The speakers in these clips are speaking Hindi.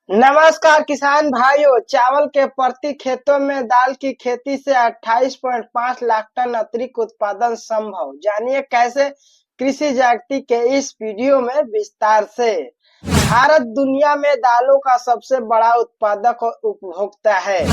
नमस्कार किसान भाइयों। चावल के प्रति खेतों में दाल की खेती से 28.5 लाख टन अतिरिक्त उत्पादन संभव। जानिए कैसे, कृषि जागृति के इस वीडियो में विस्तार से। भारत दुनिया में दालों का सबसे बड़ा उत्पादक और उपभोक्ता है।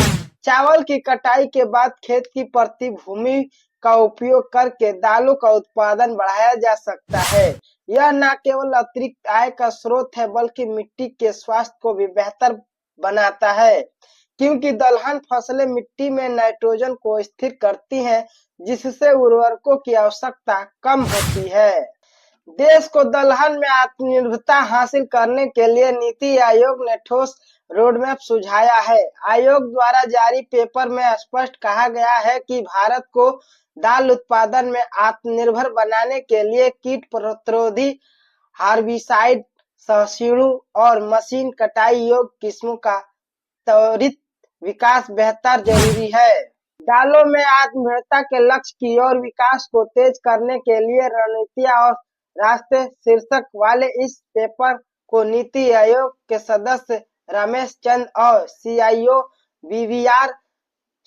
चावल की कटाई के बाद खेत की प्रति भूमि का उपयोग करके दालों का उत्पादन बढ़ाया जा सकता है। यह न केवल अतिरिक्त आय का स्रोत है बल्कि मिट्टी के स्वास्थ्य को भी बेहतर बनाता है, क्योंकि दलहन फसलें मिट्टी में नाइट्रोजन को स्थिर करती हैं, जिससे उर्वरकों की आवश्यकता कम होती है। देश को दलहन में आत्मनिर्भरता हासिल करने के लिए नीति आयोग ने ठोस रोडमैप सुझाया है। आयोग द्वारा जारी पेपर में स्पष्ट कहा गया है कि भारत को दाल उत्पादन में आत्मनिर्भर बनाने के लिए कीट प्रतिरोधी हार्बिसाइड, सहिष्णु और मशीन कटाई योग्य किस्मों का त्वरित विकास बेहतर जरूरी है। दालों में आत्मनिर्भरता के लक्ष्य की ओर विकास को तेज करने के लिए रणनीतियां और रास्ते शीर्षक वाले इस पेपर को नीति आयोग के सदस्य रमेश चंद और CIO BVR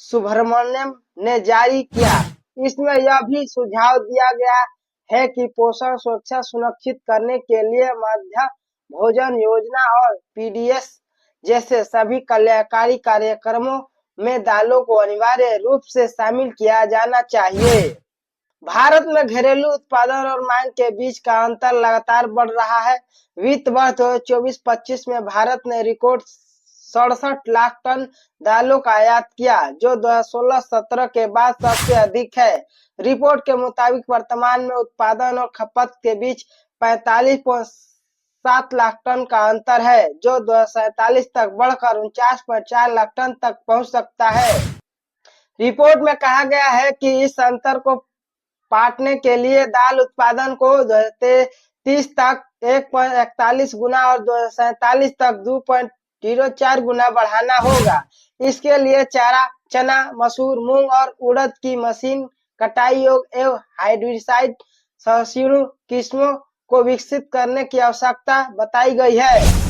सुब्रमण्यम ने जारी किया। इसमें यह भी सुझाव दिया गया है कि पोषण सुरक्षा सुनिश्चित करने के लिए मध्याह्न भोजन योजना और PDS जैसे सभी कल्याणकारी कार्यक्रमों में दालों को अनिवार्य रूप से शामिल किया जाना चाहिए। भारत में घरेलू उत्पादन और मांग के बीच का अंतर लगातार बढ़ रहा है। वित्त वर्ष 2024-25 में भारत ने रिकॉर्ड 67 लाख टन दालों का आयात किया, जो 2016-17 के बाद सबसे अधिक है। रिपोर्ट के मुताबिक वर्तमान में उत्पादन और खपत के बीच 45.7 लाख टन का अंतर है, जो 2047 तक बढ़कर 49.4 लाख टन तक पहुंच सकता है। रिपोर्ट में कहा गया है कि इस अंतर को पाटने के लिए दाल उत्पादन को 2030 तक 1.41 गुना और 2047 तक 2.04 गुना बढ़ाना होगा। इसके लिए चारा, चना, मसूर, मूंग और उड़द की मशीन कटाई योग्य एवं हाइब्रिडाइज्ड सहिष्णु किस्मों को विकसित करने की आवश्यकता बताई गई है।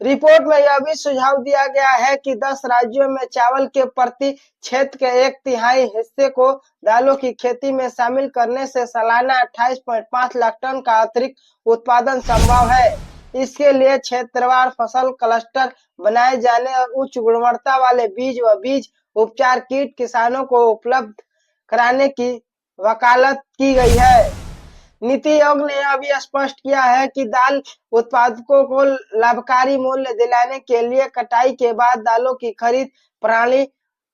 रिपोर्ट में यह भी सुझाव दिया गया है कि 10 राज्यों में चावल के प्रति क्षेत्र के 1/3 हिस्से को दालों की खेती में शामिल करने से सालाना 28.5 लाख टन का अतिरिक्त उत्पादन संभव है। इसके लिए क्षेत्रवार फसल क्लस्टर बनाए जाने और उच्च गुणवत्ता वाले बीज व बीज उपचार किट किसानों को उपलब्ध कराने की वकालत की गई है। नीति आयोग ने यह भी स्पष्ट किया है कि दाल उत्पादकों को लाभकारी मूल्य दिलाने के लिए कटाई के बाद दालों की खरीद प्रणाली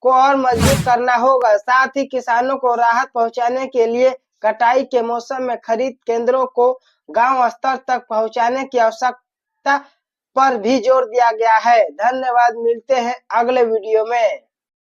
को और मजबूत करना होगा। साथ ही किसानों को राहत पहुंचाने के लिए कटाई के मौसम में खरीद केंद्रों को गांव स्तर तक पहुंचाने की आवश्यकता पर भी जोर दिया गया है। धन्यवाद, मिलते हैं अगले वीडियो में।